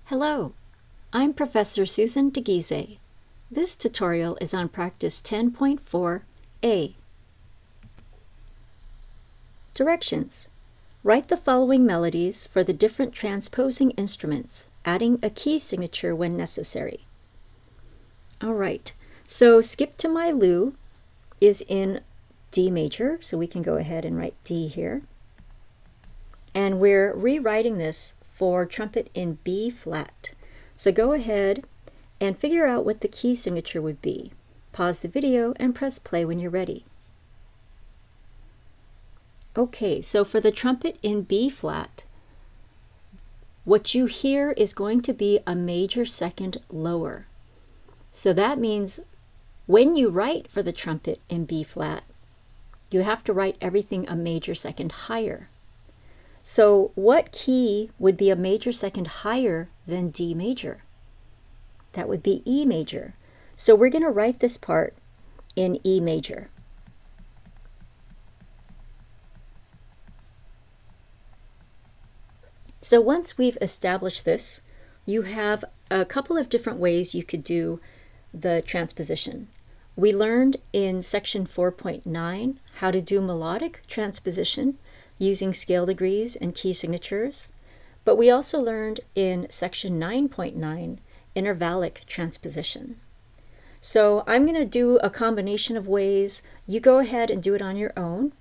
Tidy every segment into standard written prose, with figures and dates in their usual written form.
Hello, I'm Professor Susan DeGize. This tutorial is on practice 10.4a. Directions. Write the following melodies for the different transposing instruments, adding a key signature when necessary. Alright, so Skip to My Lou is in D major, so we can go ahead and write D here. And we're rewriting this for trumpet in B flat. So go ahead and figure out what the key signature would be. Pause the video and press play when you're ready. Okay, so for the trumpet in B flat, what you hear is going to be a major second lower. So that means when you write for the trumpet in B flat, you have to write everything a major second higher. So what key would be a major second higher than D major? That would be E major. So we're going to write this part in E major. So once we've established this, you have a couple of different ways you could do the transposition. We learned in section 4.9 how to do melodic transposition using scale degrees and key signatures, but we also learned in section 9.9 intervallic transposition. So I'm going to do a combination of ways. You go ahead and do it on your own,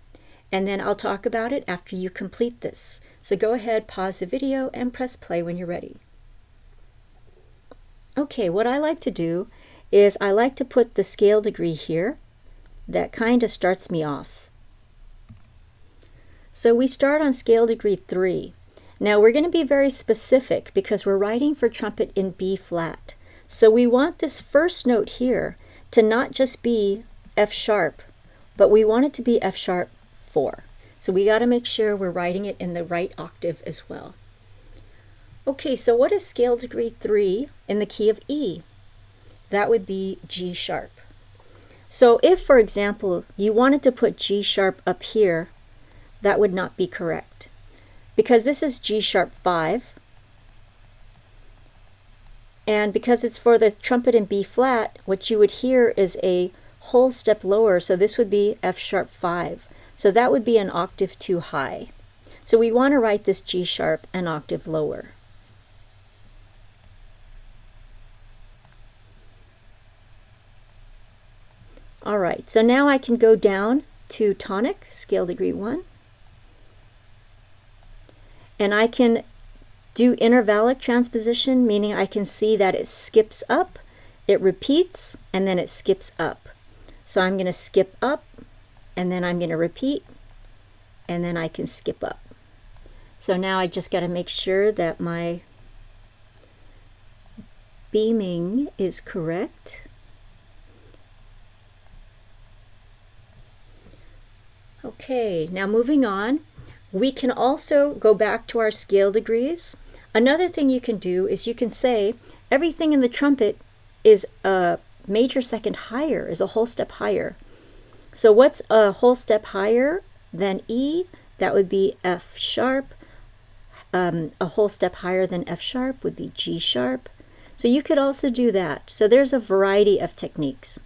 and then I'll talk about it after you complete this. So go ahead, pause the video, and press play when you're ready. Okay, what I like to do is I like to put the scale degree here. That kind of starts me off. So we start on scale degree 3. Now we're going to be very specific because we're writing for trumpet in B flat. So we want this first note here to not just be F sharp, but we want it to be F sharp 4. So we got to make sure we're writing it in the right octave as well. Okay, so what is scale degree 3 in the key of E? That would be G sharp. So if, for example, you wanted to put G sharp up here, that would not be correct, because this is G sharp 5, and because it's for the trumpet in B flat, what you would hear is a whole step lower, so this would be F sharp 5. So that would be an octave too high. So we want to write this G sharp an octave lower. All right, so now I can go down to tonic, scale degree 1. And I can do intervallic transposition, meaning I can see that it skips up, it repeats, and then it skips up. So I'm going to skip up, and then I'm going to repeat, and then I can skip up. So now I just got to make sure that my beaming is correct. Okay, now moving on. We can also go back to our scale degrees. Another thing you can do is you can say everything in the trumpet is a major second higher, is a whole step higher. So what's a whole step higher than E? That would be F sharp. A whole step higher than F sharp would be G sharp. So you could also do that. So there's a variety of techniques.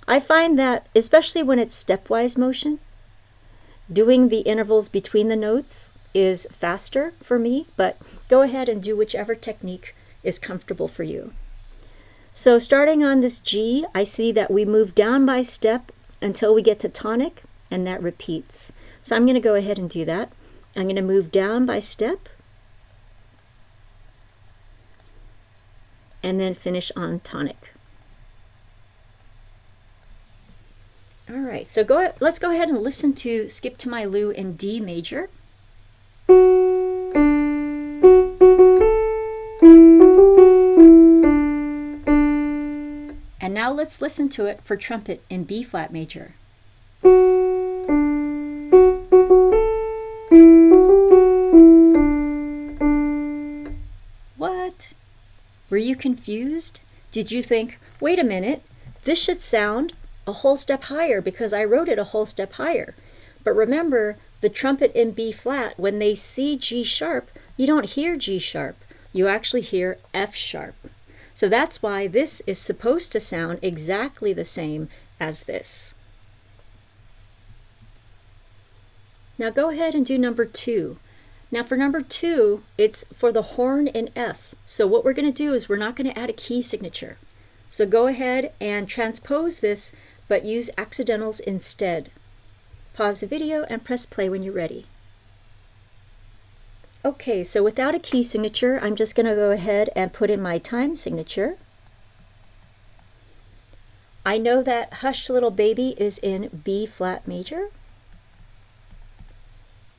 I find that, especially when it's stepwise motion, doing the intervals between the notes is faster for me, but go ahead and do whichever technique is comfortable for you. So starting on this G, I see that we move down by step until we get to tonic, and that repeats. So I'm going to go ahead and do that. I'm going to move down by step, and then finish on tonic. All right, so let's go ahead and listen to Skip to My Lou in D major. And now let's listen to it for trumpet in B flat major. What? Were you confused? Did you think, wait a minute, this should sound a whole step higher because I wrote it a whole step higher. But remember, the trumpet in B flat, when they see G sharp, you don't hear G sharp. you actually hear F sharp. So that's why this is supposed to sound exactly the same as this. Now go ahead and do number 2. Now for number 2, it's for the horn in F. So what we're going to do is we're not going to add a key signature. So go ahead and transpose this, but use accidentals instead. Pause the video and press play when you're ready. Okay, so without a key signature, I'm just going to go ahead and put in my time signature. I know that Hush Little Baby is in B flat major.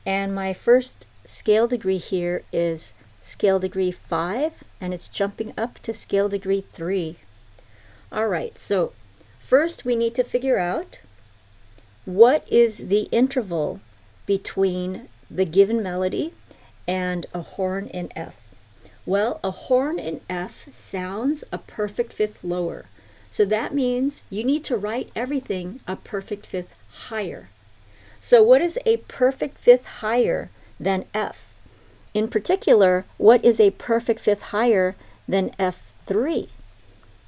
And my first scale degree here is scale degree 5, and it's jumping up to scale degree 3. All right, so first we need to figure out what is the interval between the given melody and a horn in F. Well, a horn in F sounds a perfect fifth lower. So that means you need to write everything a perfect fifth higher. So what is a perfect fifth higher than F? In particular, what is a perfect fifth higher than F3?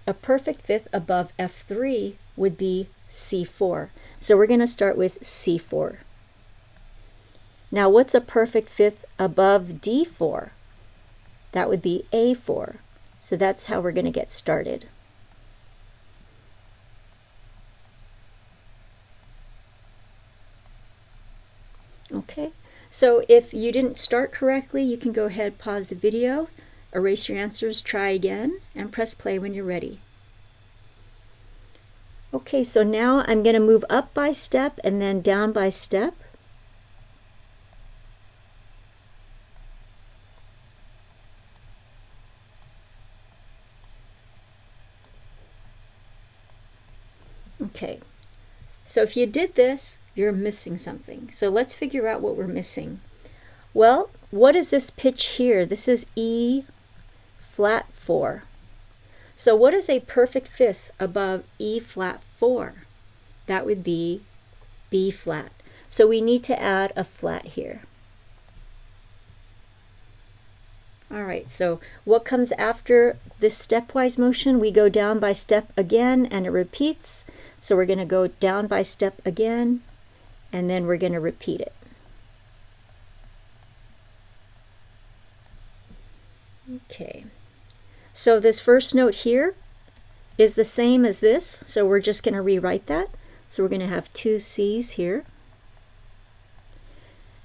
A perfect fifth above F3 would be C4. So we're going to start with C4. Now what's a perfect fifth above D4? That would be A4. So that's how we're going to get started. Okay, so if you didn't start correctly, you can go ahead, pause the video, erase your answers, try again, and press play when you're ready. Okay, so now I'm going to move up by step and then down by step. Okay, so if you did this, you're missing something. So let's figure out what we're missing. Well, what is this pitch here? This is E flat 4. So what is a perfect fifth above E flat 4? That would be B flat. So we need to add a flat here. All right, so what comes after this stepwise motion? We go down by step again and it repeats. So we're going to go down by step again and then we're going to repeat it. Okay, so this first note here is the same as this, so we're just going to rewrite that. So we're going to have 2 C's here.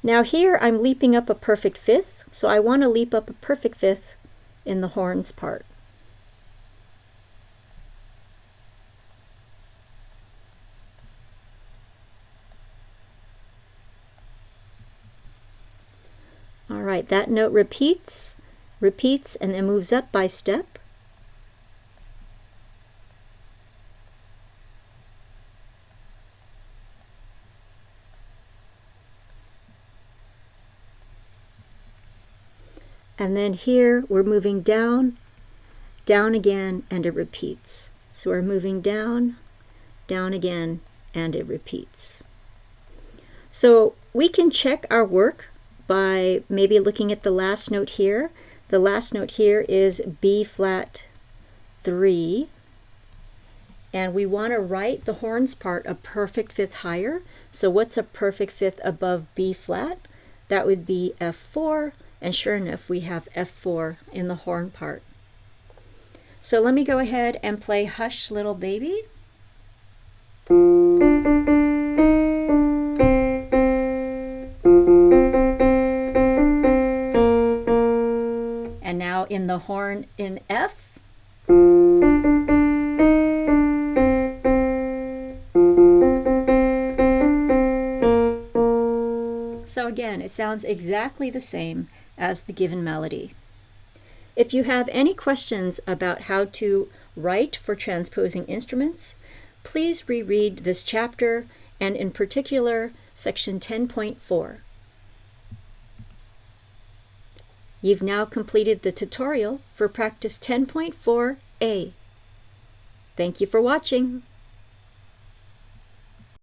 Now here I'm leaping up a perfect fifth, so I want to leap up a perfect fifth in the horns part. All right, that note repeats, and then moves up by step. And then here we're moving down, down again, and it repeats. So we're moving down, down again, and it repeats. So we can check our work by maybe looking at the last note here. The last note here is B flat 3. And we want to write the horns part a perfect fifth higher. So what's a perfect fifth above B flat? That would be F4. And sure enough, we have F4 in the horn part. So let me go ahead and play Hush Little Baby. And now in the horn in F. So again, it sounds exactly the same as the given melody. If you have any questions about how to write for transposing instruments, please reread this chapter and in particular section 10.4. You've now completed the tutorial for practice 10.4a. Thank you for watching.